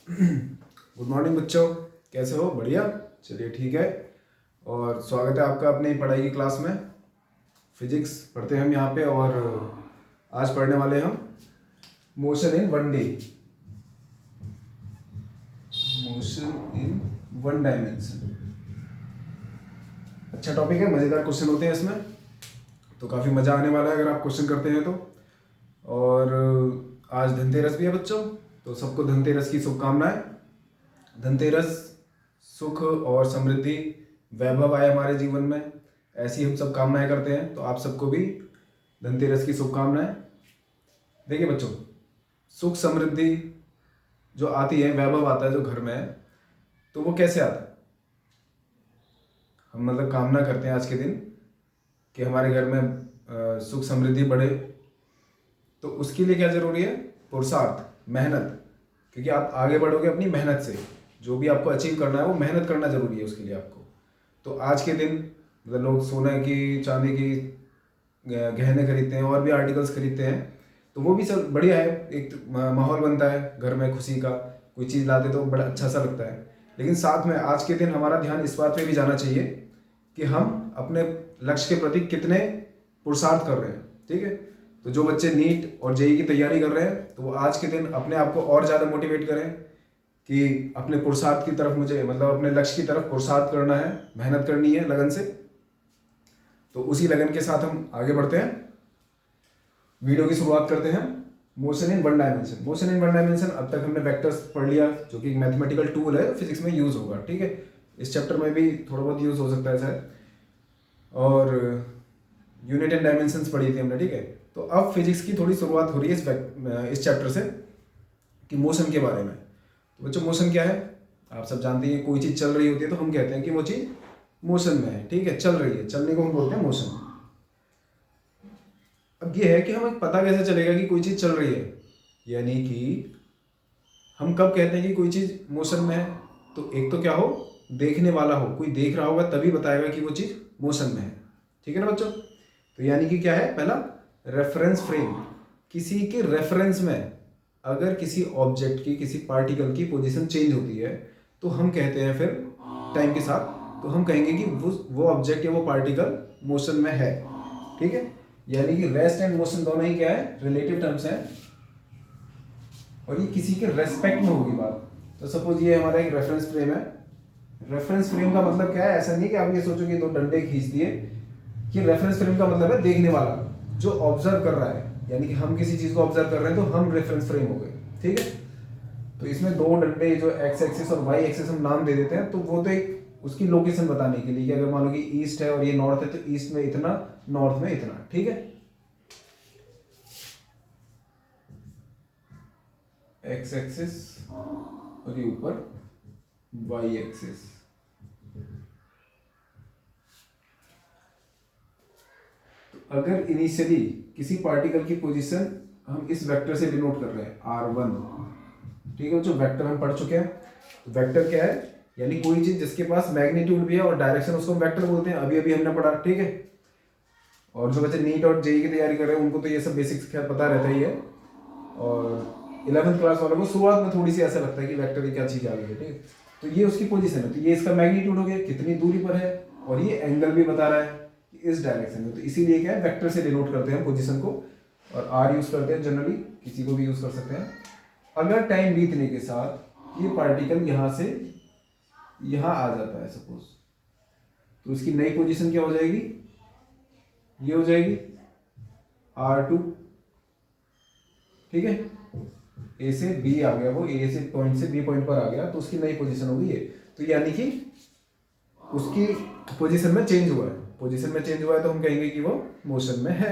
Good morning बच्चों, कैसे हो? बढ़िया, चलिए ठीक है। और स्वागत है आपका अपनी पढ़ाई की क्लास में। फिजिक्स पढ़ते हैं हम यहाँ पे, और आज पढ़ने वाले हम motion in one day, motion in one dimension. अच्छा टॉपिक है, मज़ेदार क्वेश्चन होते हैं इसमें, तो काफ़ी मज़ा आने वाला है अगर आप क्वेश्चन करते हैं तो। और आज धनतेरस भी है बच्चों, तो सबको धनतेरस की शुभकामनाएं। धनतेरस सुख और समृद्धि, वैभव आए हमारे जीवन में, ऐसी हम सब कामनाएं करते हैं। तो आप सबको भी धनतेरस की शुभकामनाएं। देखिए बच्चों, सुख समृद्धि जो आती है, वैभव आता है जो घर में, तो वो कैसे आता है? हम मतलब कामना करते हैं आज के दिन कि हमारे घर में सुख समृद्धि बढ़े, तो उसके लिए क्या जरूरी है? पुरुषार्थ, मेहनत। क्योंकि आप आगे बढ़ोगे अपनी मेहनत से, जो भी आपको अचीव करना है वो मेहनत करना जरूरी है उसके लिए आपको। तो आज के दिन मतलब लोग सोने की, चांदी की गहने खरीदते हैं और भी आर्टिकल्स खरीदते हैं, तो वो भी सब बढ़िया है। एक माहौल बनता है घर में खुशी का, कोई चीज़ लाते तो बड़ा अच्छा सा लगता है। लेकिन साथ में आज के दिन हमारा ध्यान इस बात पे भी जाना चाहिए कि हम अपने लक्ष्य के प्रति कितने पुरुषार्थ कर रहे हैं। ठीक है, तो जो बच्चे नीट और जेई की तैयारी कर रहे हैं, तो वो आज के दिन अपने आप को और ज़्यादा मोटिवेट करें कि अपने पुरुषार्थ की तरफ, मुझे मतलब अपने लक्ष्य की तरफ पुरुषार्थ करना है, मेहनत करनी है लगन से। तो उसी लगन के साथ हम आगे बढ़ते हैं, वीडियो की शुरुआत करते हैं। Motion in one dimension. Motion in one dimension, अब तक हमने वेक्टर्स पढ़ लिया, जो कि एक मैथमेटिकल टूल है, फिजिक्स में यूज होगा। ठीक है, इस चैप्टर में भी थोड़ा बहुत यूज हो सकता है शायद। और यूनिट एंड डायमेंशंस पढ़ी थी हमने। ठीक है, तो अब फिजिक्स की थोड़ी शुरुआत हो रही है इस चैप्टर से, कि मोशन के बारे में। तो बच्चों, मोशन क्या है? आप सब जानते हैं, कोई चीज़ चल रही होती है तो हम कहते हैं कि वो चीज़ मोशन में है। ठीक है, चल रही है, चलने को हम बोलते हैं मोशन। अब ये है कि हमें पता कैसे चलेगा कि कोई चीज़ चल रही है, यानी कि हम कब कहते हैं कि कोई चीज़ मोशन में है? तो एक तो क्या हो, देखने वाला हो, कोई देख रहा होगा तभी बताएगा कि वो चीज़ मोशन में है। ठीक है ना बच्चों? तो यानी कि क्या है, पहला रेफरेंस फ्रेम। किसी के रेफरेंस में अगर किसी ऑब्जेक्ट की, किसी पार्टिकल की पोजीशन चेंज होती है, तो हम कहते हैं फिर टाइम के साथ, तो हम कहेंगे कि वो ऑब्जेक्ट या वो पार्टिकल मोशन में है। ठीक है, यानी कि रेस्ट एंड मोशन दोनों ही क्या है, रिलेटिव टर्म्स हैं, और ये किसी के रेस्पेक्ट में होगी बात। तो सपोज ये हमारा एक रेफरेंस फ्रेम है। रेफरेंस फ्रेम का मतलब क्या है? ऐसा नहीं कि आप ये सोचो कि दो डंडे खींच दिए। कि रेफरेंस फ्रेम का मतलब है देखने वाला, जो ऑब्जर्व कर रहा है, यानी कि हम किसी चीज को ऑब्जर्व कर रहे हैं तो हम रेफरेंस फ्रेम हो गए। ठीक है, तो इसमें दो डंडे, जो एक्स एक्सिस और वाई एक्सिस हम नाम दे देते हैं, तो वो तो एक उसकी लोकेशन बताने के लिए, कि अगर मान लो कि ईस्ट है और ये नॉर्थ है, तो ईस्ट में इतना, नॉर्थ में इतना। ठीक है, एक्स एक्सिस और ये ऊपर वाई एक्सिस। अगर इनिशियली किसी पार्टिकल की पोजीशन हम इस वेक्टर से डिनोट कर रहे हैं, r1। ठीक है, जो वेक्टर हम पढ़ चुके हैं। तो वेक्टर क्या है? यानी कोई चीज जिसके पास मैग्नीट्यूड भी है और डायरेक्शन, उसको हम वेक्टर बोलते हैं। अभी अभी हमने पढ़ा। ठीक है, और जो बच्चे नीट और जेई की तैयारी कर रहे हैं उनको तो ये सब बेसिक्स खैर पता रहता ही है। और 11th क्लास वालों को शुरुआत में थोड़ी सी ऐसा लगता है कि वेक्टर की क्या चीज आ गई है। ठीक है, तो ये उसकी पोजीशन है, तो ये इसका मैग्नीट्यूड हो गया, कितनी दूरी पर है, और ये एंगल भी बता रहा है कि इस डायरेक्शन में। तो इसीलिए क्या है, वेक्टर से डिनोट करते हैं पोजीशन को, और आर यूज करते हैं जनरली, किसी को भी यूज कर सकते हैं। अगर टाइम बीतने के साथ ये पार्टिकल यहां से यहां आ जाता है सपोज, तो इसकी नई पोजीशन क्या हो जाएगी? ये हो जाएगी r2। ठीक है, ए से बी आ गया, वो ए से पॉइंट से बी पॉइंट पर आ गया, तो उसकी नई पोजीशन होगी ये। तो यानी कि उसकी पोजीशन में चेंज हुआ है। पोजीशन में चेंज हुआ है तो हम कहेंगे कि वो मोशन में है।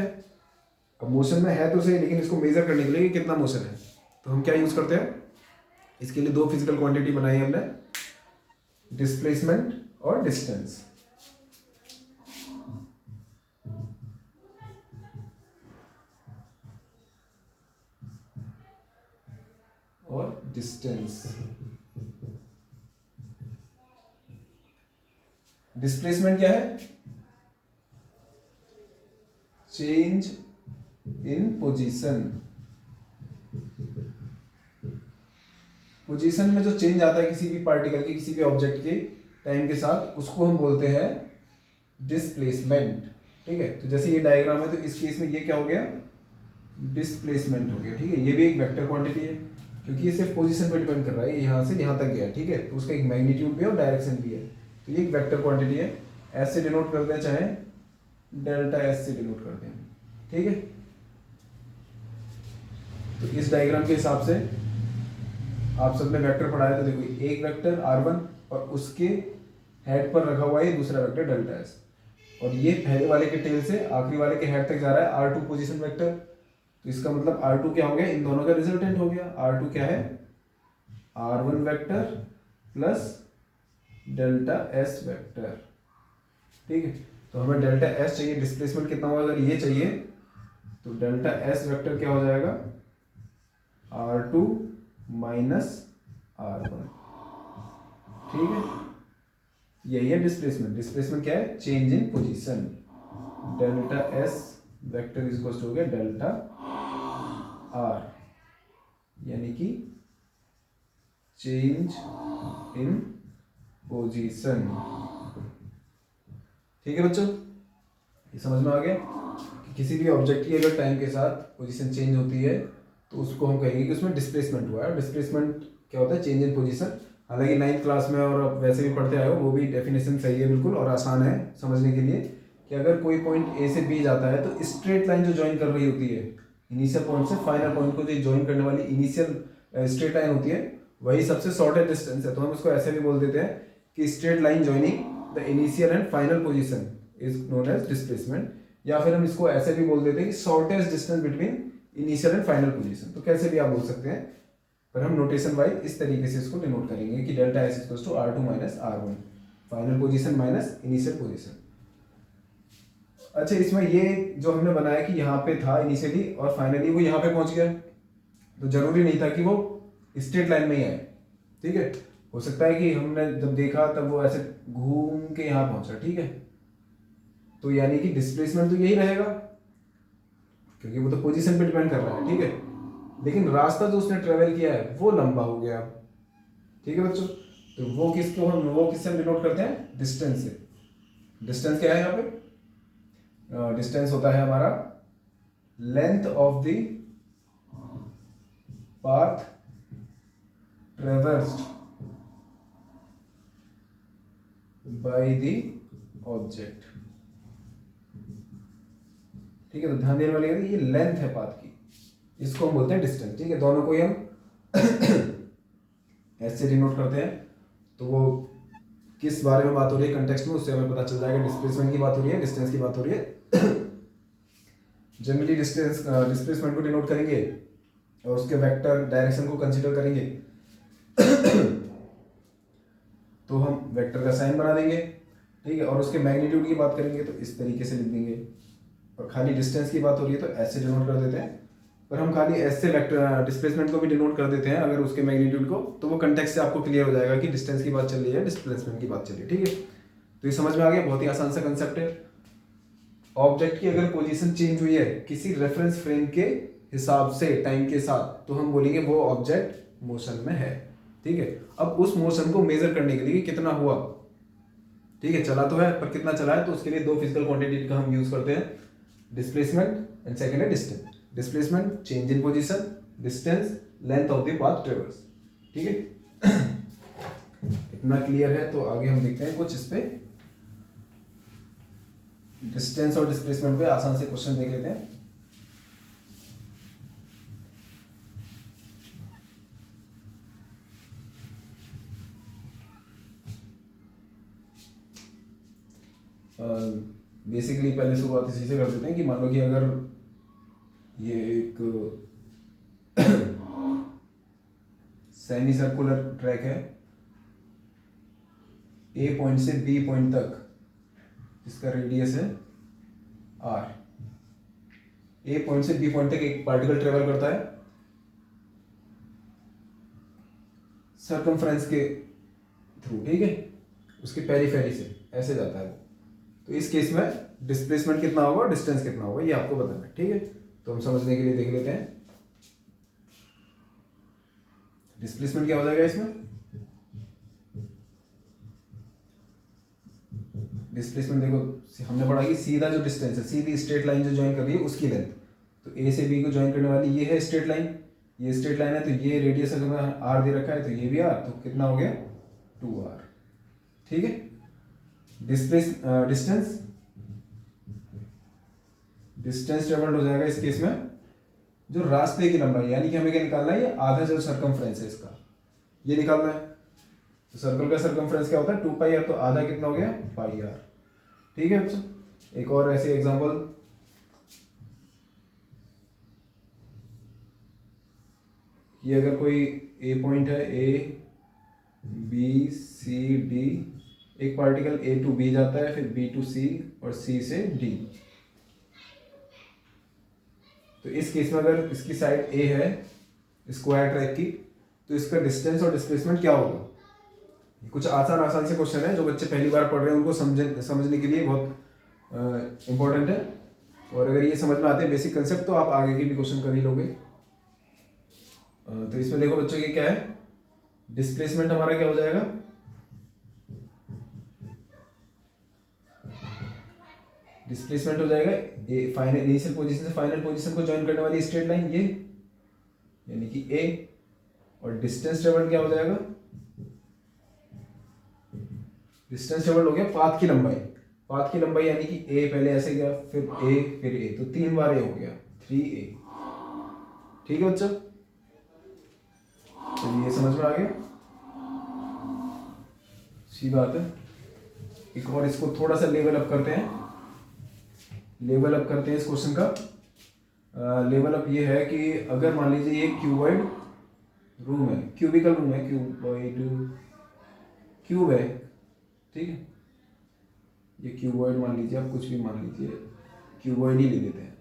अब मोशन में है तो सही, लेकिन इसको मेजर करने के लिए कितना मोशन है, तो हम क्या यूज करते हैं? इसके लिए दो फिजिकल क्वांटिटी बनाई हमने, डिस्प्लेसमेंट और डिस्टेंस। और डिस्टेंस, डिस्प्लेसमेंट क्या है? Change in position. पोजीशन में जो चेंज आता है किसी भी पार्टिकल की, किसी भी ऑब्जेक्ट के टाइम के साथ, उसको हम बोलते हैं डिस्प्लेसमेंट। ठीक है, तो जैसे ये डायग्राम है तो इस केस में ये क्या हो गया, डिस्प्लेसमेंट हो गया। ठीक है, ये भी एक वेक्टर क्वांटिटी है क्योंकि ये सिर्फ पोजीशन पे डिपेंड कर रहा है, यहाँ से यहाँ तक गया। ठीक है, तो उसका एक मैग्नीट्यूड भी है और डायरेक्शन भी है, तो ये एक वेक्टर क्वांटिटी है। एस से डिनोट करते हैं, चाहे डेल्टा एस से डिनोट करते हैं। ठीक है, तो इस डायग्राम के हिसाब से आप सबने वेक्टर पढ़ा है, तो देखो एक वेक्टर r1 और उसके हेड पर रखा हुआ है दूसरा वेक्टर डेल्टा एस, और ये पहले वाले के टेल से आखिरी वाले के हेड तक जा रहा है r2 पोजीशन वेक्टर। तो इसका मतलब r2 क्या हो गया, इन दोनों का रिजल्टेंट हो गया। r2 क्या है, r1 vector plus delta S vector. ठीक है, तो हमें डेल्टा एस चाहिए, डिस्प्लेसमेंट कितना होगा अगर ये चाहिए, तो डेल्टा एस वेक्टर क्या हो जाएगा, r2 माइनस r1। ठीक है, यही है डिस्प्लेसमेंट। डिस्प्लेसमेंट क्या है, change in position. Delta S vector is equal to हो गया डेल्टा आर, यानी कि चेंज इन पोजीशन। ठीक है बच्चों, ये समझ में आ गया कि किसी भी ऑब्जेक्ट की अगर टाइम के साथ पोजीशन चेंज होती है तो उसको हम कहेंगे कि उसमें डिस्प्लेसमेंट हुआ है। डिस्प्लेसमेंट क्या होता है, चेंज इन पोजीशन। हालांकि 9th क्लास में और आप वैसे भी पढ़ते आए हो, वो भी डेफिनेशन सही है बिल्कुल और आसान है समझने के लिए, कि अगर कोई पॉइंट ए से बी जाता है तो स्ट्रेट लाइन जो ज्वाइन कर रही होती है इनिशियल पॉइंट से फाइनल पॉइंट को, जो ज्वाइन करने वाली इनिशियल स्ट्रेट लाइन होती है, वही सबसे शॉर्टेस्ट डिस्टेंस है। तो हम उसको ऐसे भी बोल देते हैं कि straight line joining the initial and final position is known as displacement, या फिर हम इसको ऐसे भी बोल देते हैं कि shortest distance between initial and final position. तो कैसे भी आप बोल सकते हैं, पर हम नोटेशन वाइज इस तरीके से इसको डिनोट करेंगे कि delta S equal to r2 minus r1, final position minus initial position. अच्छा, इसमें ये जो हमने बनाया कि यहाँ पे था इनिशियली और फाइनली वो यहाँ पे पहुंच गया, तो जरूरी नहीं था कि वो स्ट्रेट लाइन में ही आए। ठीक है, हो सकता है कि हमने जब देखा तब वो ऐसे घूम के यहाँ पहुंचा। ठीक है, तो यानी कि डिस्प्लेसमेंट तो यही रहेगा क्योंकि वो तो पोजीशन पे डिपेंड कर रहा है। ठीक है, लेकिन रास्ता जो उसने ट्रेवल किया है वो लंबा हो गया। ठीक है बच्चों, तो वो किससे हम डिनोट करते हैं, डिस्टेंस से। डिस्टेंस क्या है यहाँ पे, डिस्टेंस होता है हमारा length of the path traversed by the object. ठीक है, तो ध्यान देने वाली है, ये लेंथ है पाथ की, इसको हम बोलते हैं डिस्टेंस। ठीक है, दोनों को ही हम ऐसे डिनोट करते हैं। तो वो किस बारे में बात हो रही है कंटेक्स्ट में, उससे हमें पता चल जाएगा डिस्प्लेसमेंट की बात हो रही है, डिस्टेंस की बात हो रही है। जनरली डिस्प्लेसमेंट को डिनोट करेंगे और उसके वेक्टर डायरेक्शन को कंसीडर करेंगे तो हम वेक्टर का साइन बना देंगे। ठीक है, और उसके मैग्नीट्यूड की बात करेंगे तो इस तरीके से लिख देंगे, और खाली डिस्टेंस की बात हो रही है तो ऐसे डिनोट कर देते हैं। पर हम खाली ऐसे वेक्टर डिस्प्लेसमेंट को भी डिनोट कर देते हैं अगर उसके मैग्नीट्यूड को, तो वो कंटेक्स्ट से आपको क्लियर हो जाएगा कि डिस्टेंस की बात चल रही है, डिस्प्लेसमेंट की बात चल रही है। ठीक है, तो ये समझ में आ गया, बहुत ही आसान सा कंसेप्ट है। ऑब्जेक्ट की अगर पोजीशन चेंज हुई है किसी रेफरेंस फ्रेम के हिसाब से टाइम के साथ, तो हम बोलेंगे वो ऑब्जेक्ट मोशन में है। ठीक है, अब उस मोशन को मेजर करने के लिए कितना हुआ, ठीक है, चला तो है पर कितना चला है, तो उसके लिए दो फिजिकल क्वांटिटी का हम यूज करते हैं, डिस्प्लेसमेंट एंड सेकंड है distance. Displacement change in position, distance length of the path ट्रेवर्स। ठीक है इतना क्लियर है, तो आगे हम देखते हैं कुछ इस पे डिस्टेंस और डिस्प्लेसमेंट पे आसान से क्वेश्चन देख लेते हैं। बेसिकली पहले शुरुआत इसी से कर देते हैं कि मान लो कि अगर ये एक सेमी सर्कुलर ट्रैक है, ए पॉइंट से बी पॉइंट तक इसका रेडियस है आर। ए पॉइंट से बी पॉइंट तक एक पार्टिकल ट्रेवल करता है सर्कमफ्रेंस के थ्रू। ठीक है, उसके पेरिफेरी से ऐसे जाता है वो। तो इस केस में डिस्प्लेसमेंट कितना होगा, डिस्टेंस कितना होगा, ये आपको बताना है। ठीक है, तो हम समझने के लिए देख लेते हैं। डिस्प्लेसमेंट क्या हो जाएगा इसमें, डिस्प्लेसमेंट देखो हमने पढ़ा कि सीधा जो डिस्टेंस है, सीधी स्ट्रेट लाइन जो ज्वाइन कर रही है उसकी लेंथ, तो ए से बी को ज्वाइन करने वाली ये है स्ट्रेट लाइन, ये स्ट्रेट लाइन है, तो ये रेडियस अगर आर दे रखा है तो ये भी आर, तो कितना हो गया 2r। ठीक है, डिस्टेंस डिस्टेंस ट्रेवल्ड हो जाएगा इस केस में जो रास्ते की लंबाई, यानी कि हमें क्या निकालना है, ये आधा जो सर्कमफ्रेंस है इसका ये निकालना है। तो सर्कल का सर्कमफ्रेंस क्या होता है 2πr, तो आधा कितना हो गया πr। ठीक है बच्चों, एक और ऐसे एग्जांपल, ये अगर कोई ए पॉइंट है, ए बी सी डी, एक पार्टिकल ए टू बी जाता है, फिर बी टू सी और सी से डी। तो इस केस में अगर इसकी साइड ए है स्क्वायर ट्रैक की, तो इसका डिस्टेंस और डिस्प्लेसमेंट क्या होगा। कुछ आसान से क्वेश्चन है जो बच्चे पहली बार पढ़ रहे हैं उनको समझने के लिए बहुत इंपॉर्टेंट है, और अगर ये समझ में आते हैं बेसिक कंसेप्ट तो आप आगे के भी क्वेश्चन कर ही लोगे। तो इसमें देखो बच्चों ये क्या है, डिस्प्लेसमेंट हमारा क्या हो जाएगा, डिस्प्लेसमेंट हो जाएगा ए फाइनल इनिशियल पोजीशन से फाइनल पोजीशन को ज्वाइन करने वाली स्ट्रेट लाइन ये, यानी कि ए, और डिस्टेंस ट्रेवल्ड क्या हो जाएगा, डिस्टेंस ट्रेवल्ड हो गया पाथ की लंबाई, पाथ की लंबाई यानी कि ए पहले ऐसे गया फिर ए, तो 3 बार ए हो गया 3a। ठीक है बच्चों, चलिए ये समझ में आ गया, सी बात है। एक और इसको थोड़ा सा लेवल अप करते हैं, लेवल अप करते हैं इस क्वेश्चन का। लेवल अप ये है कि अगर मान लीजिए ये क्यूबॉइड रूम है, क्यूबिकल रूम है, क्यूब है, ठीक है, ये क्यूबॉइड मान लीजिए, आप कुछ भी मान लीजिए, क्यूबॉइड ही ले लेते हैं।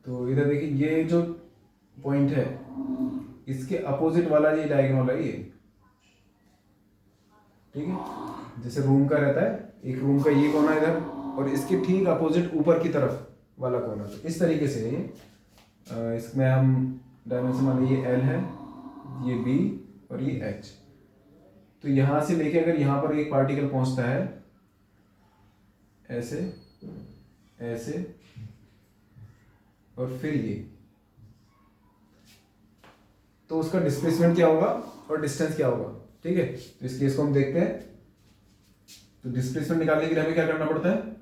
तो इधर देखिए ये जो पॉइंट है इसके अपोजिट वाला ये डायगोनल है ये, ठीक है, जैसे रूम का रहता है, एक रूम का ये कोना इधर और इसके ठीक अपोजिट ऊपर की तरफ वाला कोना, तो इस तरीके से इसमें हम डायमेंशन मान लीजिए L है, ये B और ये H। तो यहाँ से लेके अगर यहाँ पर एक पार्टिकल पहुँचता है ऐसे ऐसे और फिर ये, तो उसका डिस्प्लेसमेंट क्या होगा और डिस्टेंस क्या होगा। ठीक है, तो इस केस को हम देखते हैं। तो डिस्प्लेसमेंट निकालने के लिए हमें क्या करना पड़ता है,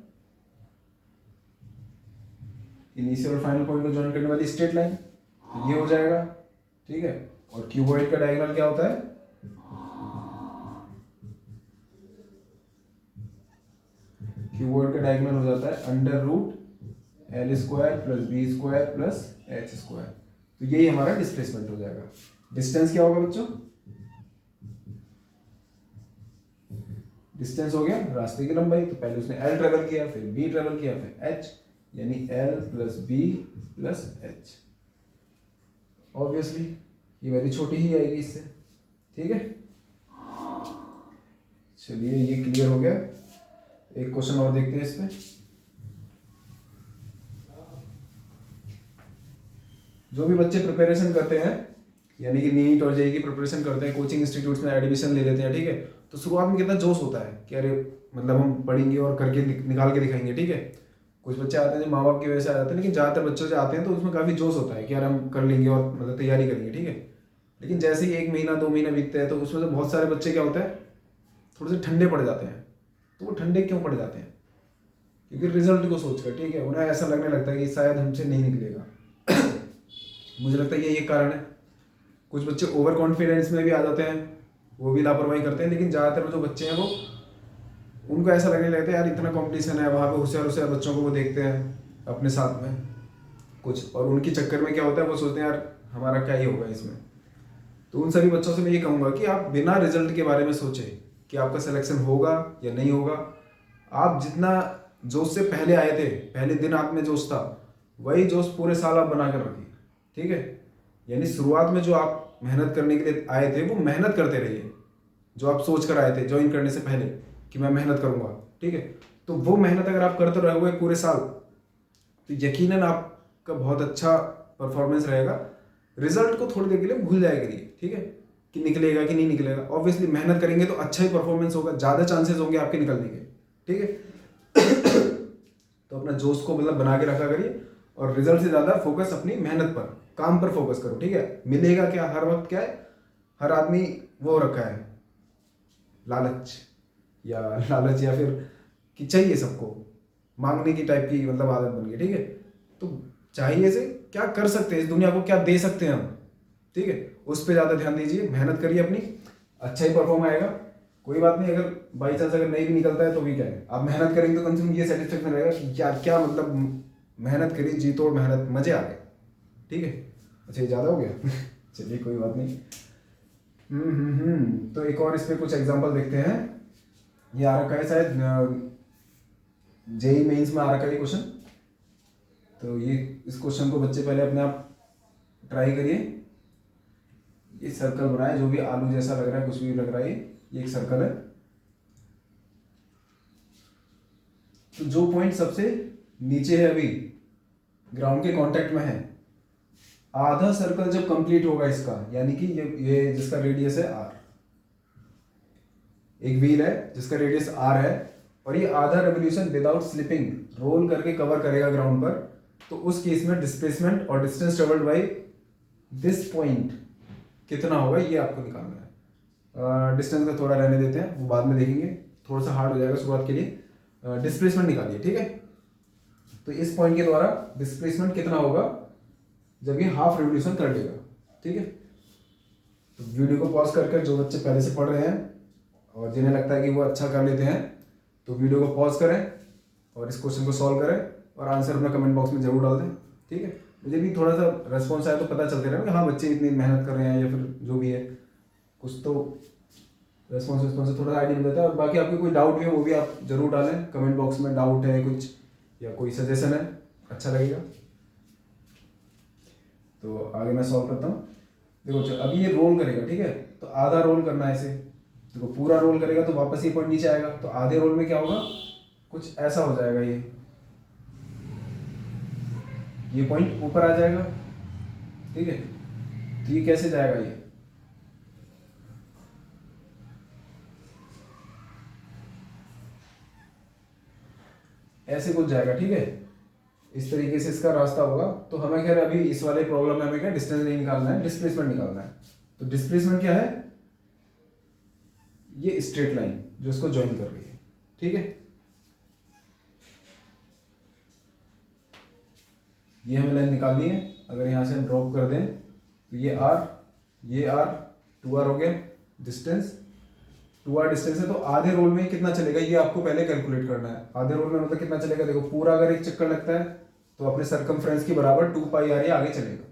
इनिशियल और फाइनल पॉइंट को ज्वाइन करने वाली स्ट्रेट लाइन, तो ये हो जाएगा। ठीक है, और क्यूबॉइड का डायगोनल क्या होता है, क्यूबॉइड का डायगोनल हो जाता है under root L square plus B square plus H square. तो यही हमारा डिस्प्लेसमेंट हो जाएगा। डिस्टेंस क्या होगा बच्चों, डिस्टेंस हो गया रास्ते की लंबाई, तो पहले उसने L ट्रेवल किया, फिर B ट्रेवल किया, फिर H, यानी L plus B plus H। Obviously ये वैल्यू छोटी ही आएगी इससे। ठीक है, चलिए ये क्लियर हो गया। एक क्वेश्चन और देखते हैं इसमें। जो भी बच्चे प्रिपरेशन करते हैं, यानी कि नीट और जेईई की प्रिपरेशन करते हैं, कोचिंग इंस्टीट्यूट्स में एडमिशन ले लेते हैं, ठीक है, तो शुरुआत में कितना जोश होता है कि अरे मतलब हम पढ़ेंगे और करके निकाल के दिखाएंगे। ठीक है, कुछ बच्चे आते हैं जो माँ बाप की वजह से आ जाते हैं, लेकिन ज़्यादातर बच्चों से आते हैं तो उसमें काफ़ी जोश होता है कि यार हम कर लेंगे और मतलब तैयारी करेंगे। ठीक है, लेकिन जैसे ही 1 महीना 2 महीना बीतते हैं तो उसमें तो बहुत सारे बच्चे क्या होता है, थोड़े से ठंडे पड़ जाते हैं। तो वो ठंडे क्यों पड़ जाते हैं, क्योंकि रिजल्ट को सोचकर, ठीक है, उन्हें ऐसा लगने लगता है कि शायद हमसे नहीं निकलेगा। मुझे लगता है ये कारण है। कुछ बच्चे ओवर कॉन्फिडेंस में भी आ जाते हैं, वो भी लापरवाही करते हैं, लेकिन ज़्यादातर जो बच्चे हैं वो उनको ऐसा लगने लगता है यार इतना कंपटीशन है, वहाँ पे होशियार बच्चों को वो देखते हैं अपने साथ में कुछ, और उनके चक्कर में क्या होता है वो सोचते हैं यार हमारा क्या ही होगा इसमें। तो उन सभी बच्चों से मैं ये कहूँगा कि आप बिना रिजल्ट के बारे में सोचें कि आपका सिलेक्शन होगा या नहीं होगा। आप जितना जोश से पहले आए थे, पहले दिन आप में जोश था, वही जोश पूरे साल आप बना कर रखिए। ठीक है, यानी शुरुआत में जो आप मेहनत करने के लिए आए थे वो मेहनत करते रहिए, जो आप सोच कर आए थे ज्वाइन करने से पहले कि मैं मेहनत करूंगा। ठीक है, तो वो मेहनत अगर आप करते रहोगे पूरे साल, तो यकीनन आपका बहुत अच्छा परफॉर्मेंस रहेगा। रिजल्ट को थोड़ी देर के लिए भूल जाया करिए, ठीक है, कि निकलेगा कि नहीं निकलेगा। ऑब्वियसली मेहनत करेंगे तो अच्छा ही परफॉर्मेंस होगा, ज़्यादा चांसेस होंगे आपके निकलने के, ठीक है। तो अपना जोश को मतलब बना के रखा करिए और रिजल्ट से ज़्यादा फोकस अपनी मेहनत पर, काम पर फोकस करो, ठीक है। मिलेगा क्या, हर वक्त क्या है, हर आदमी वो रखा है लालच, या फिर कि चाहिए सबको, मांगने की टाइप की मतलब आदत बन गई, ठीक है। तो चाहिए से क्या कर सकते हैं इस दुनिया को, क्या दे सकते हैं हम, ठीक है, उस पर ज़्यादा ध्यान दीजिए, मेहनत करिए अपनी, अच्छा ही परफॉर्म आएगा। कोई बात नहीं, अगर बाई चांस अगर नहीं भी निकलता है तो भी क्या है, आप मेहनत करेंगे तो कम से कम ये सेटिस्फेक्शन रहेगा कि यार क्या मतलब मेहनत करी, जी तोड़ मेहनत, मजे आ गए, ठीक है। अच्छा ये ज़्यादा हो गया चलिए कोई बात नहीं। तो एक और इस पे कुछ एग्जांपल देखते हैं। ये आ रखा है शायद जेई मेंस में आ रखा है क्वेश्चन। तो ये इस क्वेश्चन को बच्चे पहले अपने आप ट्राई करिए। ये सर्कल बनाए, जो भी आलू जैसा लग रहा है, कुछ भी लग रहा है, ये एक सर्कल है। तो जो पॉइंट सबसे नीचे है अभी ग्राउंड के कांटेक्ट में है, आधा सर्कल जब कंप्लीट होगा इसका, यानी कि ये जिसका रेडियस है आर, एक व्हील है जिसका रेडियस आर है, और ये आधा रेवोल्यूशन विदाउट स्लिपिंग रोल करके कवर करेगा ग्राउंड पर, तो उस केस में डिस्प्लेसमेंट और distance travelled by this point कितना होगा, ये आपको निकालना है। डिस्टेंस का थोड़ा रहने देते हैं, वो बाद में देखेंगे, थोड़ा सा हार्ड हो जाएगा शुरुआत के लिए। डिस्प्लेसमेंट निकालिए, ठीक है। तो इस पॉइंट के द्वारा डिस्प्लेसमेंट कितना होगा जब ये हाफ रेवोल्यूशन कर लेगा, ठीक है। तो वीडियो को पॉज करके जो बच्चे पहले से पढ़ रहे हैं और जिन्हें लगता है कि वो अच्छा कर लेते हैं, तो वीडियो को पॉज करें और इस क्वेश्चन को सॉल्व करें और आंसर अपना कमेंट बॉक्स में जरूर डाल दें, ठीक है। मुझे भी थोड़ा सा रेस्पॉन्स आया तो पता चलते रहे कि हाँ बच्चे इतनी मेहनत कर रहे हैं, या फिर जो भी है, कुछ तो रेस्पॉन्स से थोड़ा आइडिया मिल जाता है। और बाकी आपको कोई डाउट भी हो वो भी आप जरूर डालें कमेंट बॉक्स में, डाउट है कुछ या कोई सजेशन है, अच्छा लगेगा। तो आगे मैं सॉल्व करता हूँ। देखो अभी ये रोल करेगा, ठीक है, तो आधा रोल करना है इसे। देखो पूरा रोल करेगा तो वापस ये पॉइंट नीचे आएगा, तो आधे रोल में क्या होगा, कुछ ऐसा हो जाएगा, ये पॉइंट ऊपर आ जाएगा, ठीक है। तो ये कैसे जाएगा, ये ऐसे कुछ जाएगा, ठीक है। इस तरीके से इसका रास्ता होगा। तो हमें खैर अभी इस वाले प्रॉब्लम में हमें क्या डिस्टेंस नहीं निकालना है, डिस्प्लेसमेंट निकालना है। तो डिस्प्लेसमेंट क्या है, ये स्ट्रेट लाइन जो इसको ज्वाइन कर रही है, ठीक है। ये हमें लाइन निकालनी है। अगर यहाँ से हम ड्रॉप कर दें तो ये आर 2r हो गया डिस्टेंस, 2r डिस्टेंस है। तो आधे रोल में कितना चलेगा ये आपको पहले कैलकुलेट करना है। आधे रोल में मतलब कितना चलेगा, देखो पूरा अगर एक चक्कर लगता है तो अपने सरकमफ्रेंस के बराबर 2πr ये आगे चलेगा।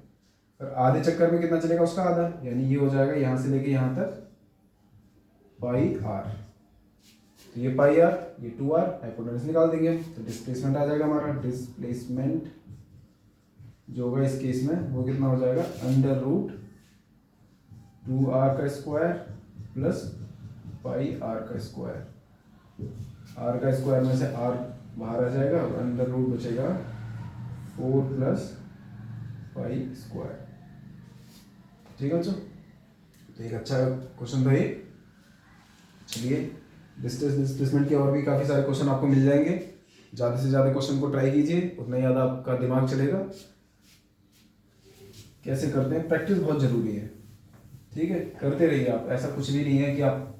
और आधे चक्कर में कितना चलेगा, उसका आधा, यानी ये हो जाएगा यहाँ से लेके यहाँ तक πr। तो ये πr, ये 2r, हाइपोटेन्यूज निकाल देंगे तो डिस्प्लेसमेंट आ जाएगा हमारा। डिस्प्लेसमेंट जो होगा इस केस में वो कितना हो जाएगा, √2r का स्क्वायर प्लस πr का स्क्वायर। r का स्क्वायर में से r बाहर आ जाएगा और अंडर रूट बचेगा 4 प्लस पाई स्क्वायर, ठीक है बच्चों। तो एक अच्छा क्वेश्चन था ये। चलिए डिस्प्लेसमेंट के और भी काफ़ी सारे क्वेश्चन आपको मिल जाएंगे। ज़्यादा से ज़्यादा क्वेश्चन को ट्राई कीजिए, उतना ज़्यादा आपका दिमाग चलेगा। कैसे करते हैं, प्रैक्टिस बहुत ज़रूरी है, ठीक है, करते रहिए आप। ऐसा कुछ भी नहीं है कि आप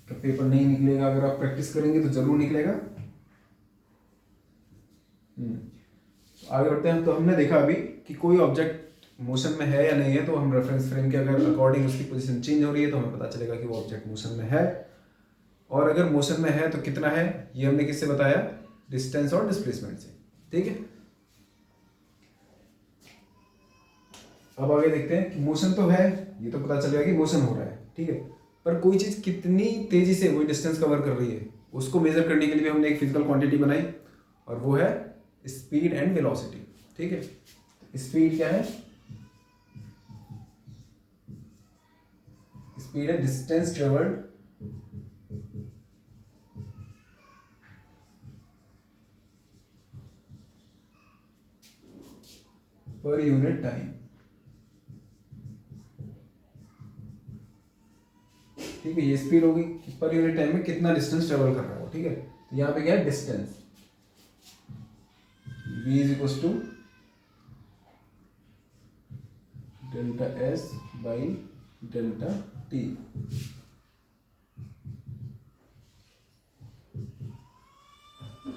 का पेपर नहीं निकलेगा, अगर आप प्रैक्टिस करेंगे तो जरूर निकलेगा। आगे बढ़ते हैं। तो हमने देखा अभी कि कोई ऑब्जेक्ट मोशन में है या नहीं है, तो हम रेफरेंस फ्रेम के अगर अकॉर्डिंग उसकी पोजीशन चेंज हो रही है तो हमें पता चलेगा कि वो ऑब्जेक्ट मोशन में है। और अगर मोशन में है तो कितना है, ये हमने किससे बताया, डिस्टेंस और डिस्प्लेसमेंट से, ठीक है। अब आगे देखते हैं कि मोशन तो है, ये तो पता चलेगा कि मोशन हो रहा है, ठीक है, पर कोई चीज़ कितनी तेजी से वही डिस्टेंस कवर कर रही है उसको मेजर करने के लिए हमने एक फिजिकल क्वांटिटी बनाई, और वो है स्पीड एंड वेलोसिटी, ठीक है। स्पीड क्या है, स्पीड है distance travelled per unit time. ठीक है, ये स्पीड होगी पर यूनिट टाइम में कितना डिस्टेंस ट्रेवल कर रहा है वो। ठीक है, तो यहाँ पे क्या है, distance v is equal to delta S by delta T.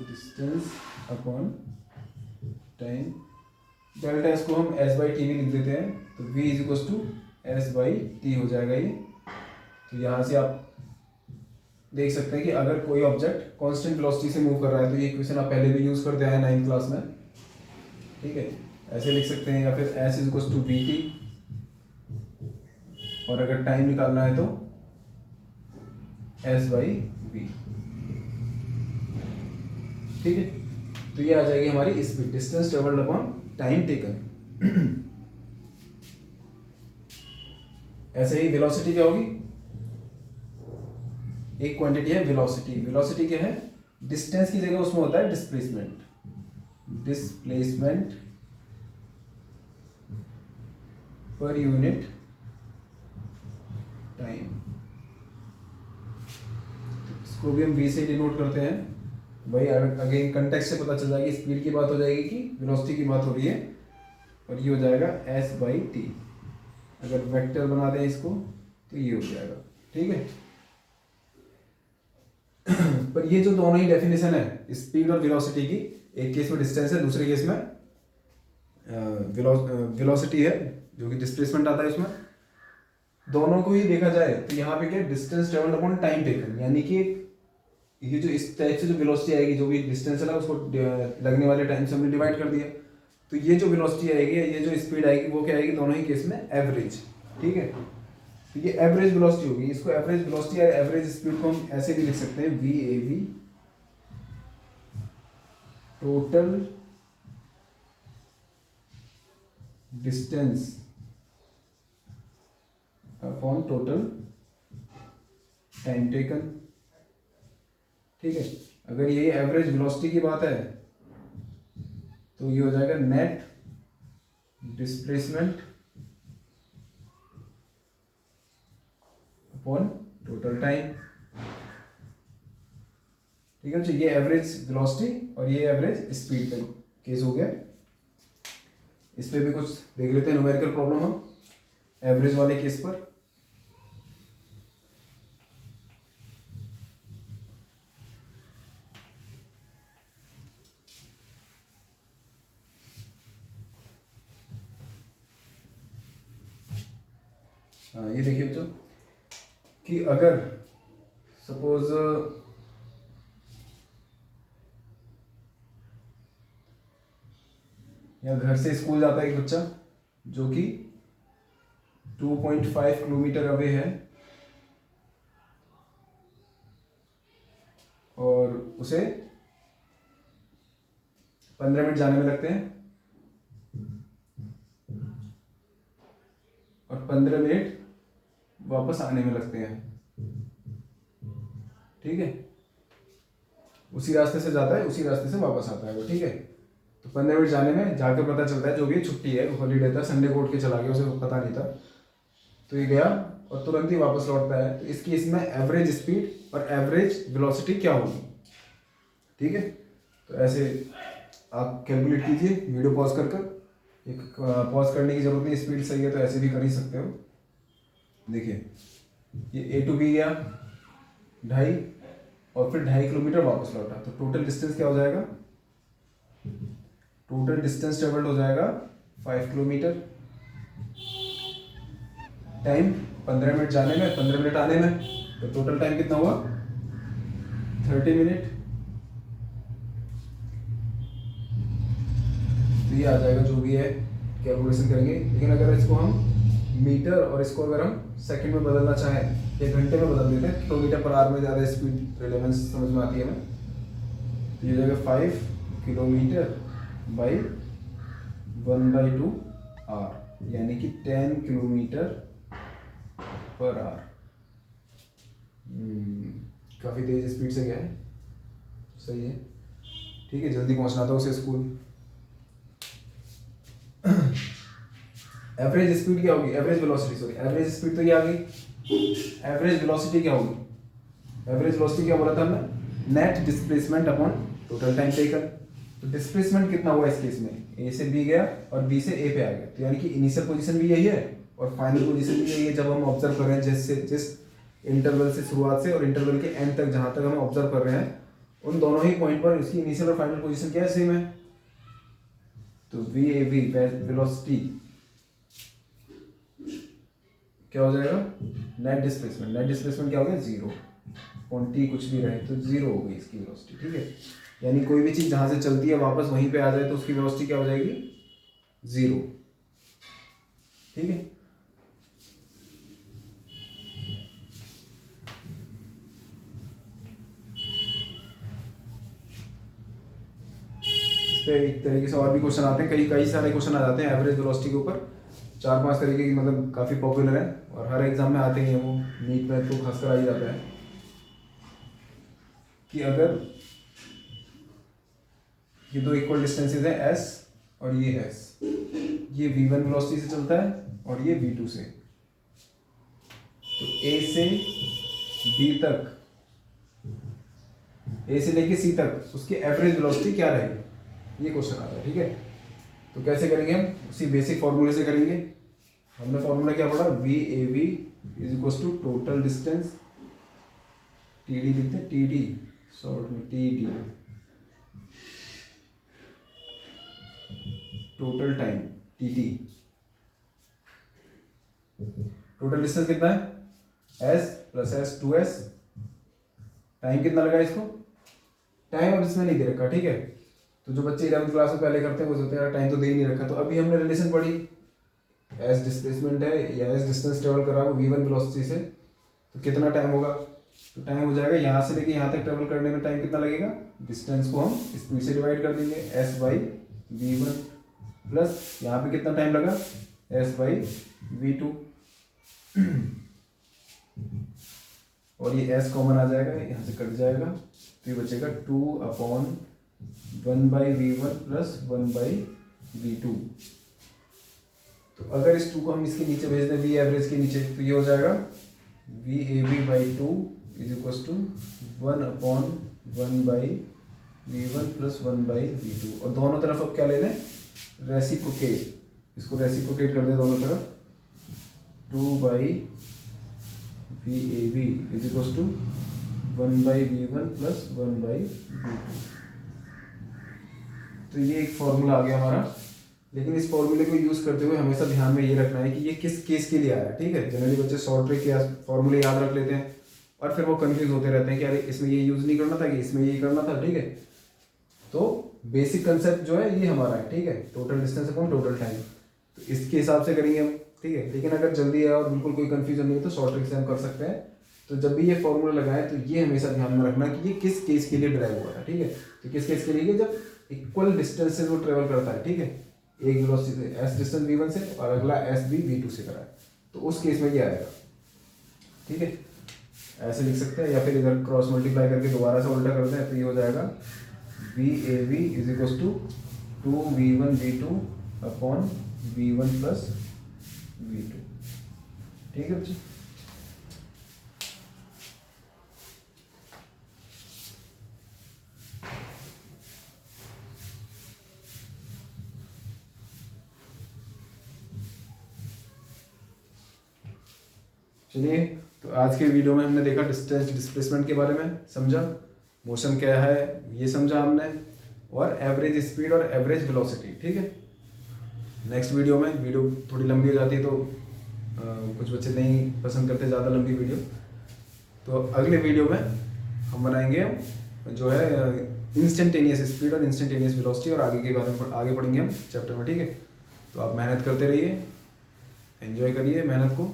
Distance upon time, delta S को हम एस बाई टी भी लिख देते हैं, तो v is equal to S by T हो जाएगा ये। तो यहाँ से आप देख सकते हैं कि अगर कोई ऑब्जेक्ट कांस्टेंट वेलोसिटी से मूव कर रहा है, तो ये इक्वेशन आप पहले भी यूज करते आए 9th क्लास में। ठीक है, ऐसे लिख सकते हैं, या फिर s is equal to V T, और अगर टाइम निकालना है तो s बाई वी। ठीक है, तो ये आ जाएगी हमारी speed, distance travelled upon time taken. ऐसे ही वेलोसिटी क्या होगी, एक क्वांटिटी है वेलोसिटी। वेलोसिटी क्या है, डिस्टेंस की जगह उसमें होता है displacement. Displacement per unit time, इसको भी हम v से डिनोट करते हैं। वही अगेन कंटेक्स्ट से पता चल जाएगी, स्पीड की बात हो जाएगी कि वेलोसिटी की बात हो रही है, और ये हो जाएगा s बाई टी। अगर वेक्टर बना दें इसको तो ये हो जाएगा। ठीक है, पर ये जो दोनों ही डेफिनेशन है स्पीड और वेलोसिटी की, एक केस में डिस्टेंस है, दूसरे केस में वेलोसिटी है जो कि डिस्प्लेसमेंट आता है उसमें, दोनों को ही देखा जाए तो यहाँ पे क्या distance travelled upon time taken, यानी कि ये जो इस टाइप से जो वेलोसिटी आएगी, जो भी डिस्टेंस है ना उसको लगने वाले टाइम से हमने डिवाइड कर दिया, तो ये जो वेलोसिटी आएगी, ये जो स्पीड आएगी, वो क्या आएगी दोनों ही केस में एवरेज। ठीक है, तो ये एवरेज वेलोसिटी होगी, इसको एवरेज वेलोसिटी या एवरेज स्पीड को हम ऐसे भी लिख सकते हैं, we A we total distance upon total time taken. ठीक है, अगर ये एवरेज वेलोसिटी की बात है तो ये हो जाएगा net displacement upon total time. ठीक है, तो ये एवरेज वेलोसिटी और ये एवरेज स्पीड का केस हो गया। इस पे भी कुछ देख लेते हैं न्यूमेरिकल प्रॉब्लम हम एवरेज वाले केस पर। हाँ, ये देखिए बच्चों कि अगर सपोज या घर से स्कूल जाता है एक बच्चा जो कि 2.5 किलोमीटर अवे है, और उसे 15 मिनट जाने में लगते हैं और 15 मिनट वापस आने में लगते हैं। ठीक है, उसी रास्ते से जाता है, उसी रास्ते से वापस आता है वो। ठीक है, तो 15 मिनट जाने में जाकर पता चलता है, जो भी छुट्टी है, हॉलीडे था, संडे को उठ के चला गया, उसे पता नहीं था, तो ये गया और तुरंत ही वापस लौटता है। तो इस केस में एवरेज स्पीड और एवरेज वेलोसिटी क्या होगी। ठीक है, तो ऐसे आप कैलकुलेट कीजिए, वीडियो पॉज कर एक पॉज करने की जरूरत नहीं, स्पीड सही है तो ऐसे भी कर ही सकते हो। देखिए ये ए टू बी गया 2.5 और फिर 2.5 किलोमीटर वापस लौटा, तो टोटल डिस्टेंस क्या हो जाएगा, टोटल डिस्टेंस ट्रेवल्ड हो जाएगा 5 किलोमीटर। टाइम 15 मिनट जाने में, 15 मिनट आने में, तो टोटल टाइम कितना हुआ 30 मिनट। तो ये आ जाएगा, जो भी है कैलकुलेशन करेंगे। लेकिन अगर इसको हम मीटर और इसको अगर हम सेकंड में बदलना चाहें या घंटे में बदल देते हैं, किलोमीटर पर आवर में ज़्यादा स्पीड रिलेवेंस समझ में आती है हमें, तो ये हो जाएगा 5 किलोमीटर बाई 1/2 आवर, यानी कि 10 किलोमीटर पर आवर। काफ़ी तेज स्पीड से गया है, सही है। ठीक है, जल्दी पहुंचना था उसे स्कूल। एवरेज स्पीड क्या होगी, average velocity, sorry average speed तो ये आ गई, एवरेज वेलोसिटी क्या होगी, एवरेज वेलोसिटी क्या बोला था हमने, net displacement upon total time taken. तो डिस्प्लेसमेंट कितना हुआ इस केस में, ए से बी गया और बी से ए पे आ गया, तो यानी कि इनिशियल पोजीशन भी यही है और फाइनल पोजीशन भी यही है जब हम ऑब्जर्व कर रहे हैं, जिस इंटरवल से शुरुआत से और इंटरवल के एंड तक जहां तक हम ऑब्जर्व कर रहे हैं उन दोनों ही पॉइंट पर इसकी इनिशियल और फाइनल पोजीशन क्या है, सेम है। तो वी ए वी वेलोसिटी क्या हो जाएगा, नेट डिस्प्लेसमेंट, नेट डिस्प्लेसमेंट क्या हो गया, जीरो, क्वांटिटी कुछ भी रहे तो जीरो हो गई इसकी वेलोसिटी, ठीक है। यानी कोई भी चीज जहां से चलती है वापस वहीं पे आ जाए तो उसकी वेलोसिटी क्या हो जाएगी, जीरो, ठीक है। इस पे एक तरीके से और भी क्वेश्चन आते हैं, कई सारे क्वेश्चन आ जाते हैं एवरेज वेलोसिटी के ऊपर, 4-5 तरीके की, मतलब काफी पॉपुलर है और हर एग्जाम में आते ही हैं वो, नीट में तो खासकर आ ही जाता है कि अगर ये दो इक्वल डिस्टेंसेस है s और ये s, ये v1 वेलोसिटी से चलता है और ये v2 से, तो a से b तक, a से लेके c तक उसकी एवरेज वेलोसिटी क्या रहेगी, ये क्वेश्चन आता है, ठीक है। तो कैसे करेंगे हम, उसी बेसिक फॉर्मूले से करेंगे। हमने फॉर्मूला क्या पढ़ा, V A V is equal to total distance, T D लिखते हैं, टी डी शॉर्ट में, T D total time, T T, total distance कितना है, S plus S 2s, time कितना लगा इसको, टाइम अब इसमें नहीं दे रखा, ठीक है। तो जो बच्चे 11th क्लास में पहले करते हैं वो सोचते हैं यार टाइम तो दे ही नहीं रखा, तो अभी हमने रिलेशन पढ़ी, एस डिस्प्लेसमेंट है या एस डिस्टेंस ट्रेवल करा वो v1 वेलोसिटी से, तो कितना टाइम होगा, तो टाइम हो जाएगा यहाँ से लेके यहाँ तक ट्रेवल करने में टाइम कितना लगेगा, डिस्टेंस को हम स्पीड से डिवाइड कर देंगे, s बाई v1 प्लस यहाँ पे कितना टाइम लगा, s बाई v2 और ये s कॉमन आ जाएगा, यहाँ से कट जाएगा, तो ये बचेगा 2/1/v1 प्लस 1/v2। तो अगर इस 2 को हम इसके नीचे भेज दें, v एवरेज के नीचे, तो ये हो जाएगा V A V by 2 is equal to 1/1/v1 plus 1/v2, और दोनों तरफ अब क्या ले लें, रेसिप्रोकेट, इसको रेसिप्रोकेट कर दें दोनों तरफ, 2/वी A V is equal to 1/v1 plus 1/v2। तो ये एक फॉर्मूला आ गया हमारा, लेकिन इस फॉर्मूले को यूज करते हुए हमेशा ध्यान में ये रखना है कि ये किस केस के लिए आया है, ठीक है। जनरली बच्चे शॉर्ट ट्रिक या फॉर्मूले याद रख लेते हैं और फिर वो कंफ्यूज होते रहते हैं कि अरे इसमें ये यूज नहीं करना था कि इसमें ये करना था, ठीक है। तो बेसिक कंसेप्ट जो है ये हमारा है, ठीक है, total distance upon total time, तो इसके हिसाब से करेंगे हम, ठीक है। लेकिन अगर जल्दी है और बिल्कुल कोई कंफ्यूजन नहीं है तो शॉर्ट ट्रिक से हम कर सकते हैं। तो जब भी ये फॉर्मूला लगाए तो ये हमेशा ध्यान में रखना कि ये किस केस के लिए ड्राइव हुआ था, ठीक है। तो किस केस के लिए, जब इक्वल डिस्टेंस से वो ट्रेवल करता है, ठीक है, एक वेलोसिटी से एस डिस्टेंस v1 से और अगला एस भी v2 से करा है, तो उस केस में ये आएगा, ठीक है। ऐसे लिख सकते हैं या फिर इधर क्रॉस मल्टीप्लाई करके दोबारा से उल्टा करते हैं, तो ये हो जाएगा V A V is equal to 2v1v2 upon v1 plus v2, ठीक है बच्चे। चलिए, तो आज के वीडियो में हमने देखा डिस्टेंस डिस्प्लेसमेंट के बारे में, समझा मोशन क्या है ये समझा हमने, और एवरेज स्पीड और एवरेज वेलोसिटी, ठीक है। नेक्स्ट वीडियो में, वीडियो थोड़ी लंबी हो जाती है तो कुछ बच्चे नहीं पसंद करते ज़्यादा लंबी वीडियो, तो अगले वीडियो में हम बनाएंगे जो है इंस्टेंटेनियस स्पीड और इंस्टेंटेनियस वेलोसिटी, और आगे के बारे में आगे पढ़ेंगे हम चैप्टर में, ठीक है। तो आप मेहनत करते रहिए, एंजॉय करिए मेहनत को,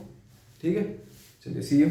ठीक है। चलिए, सी यू।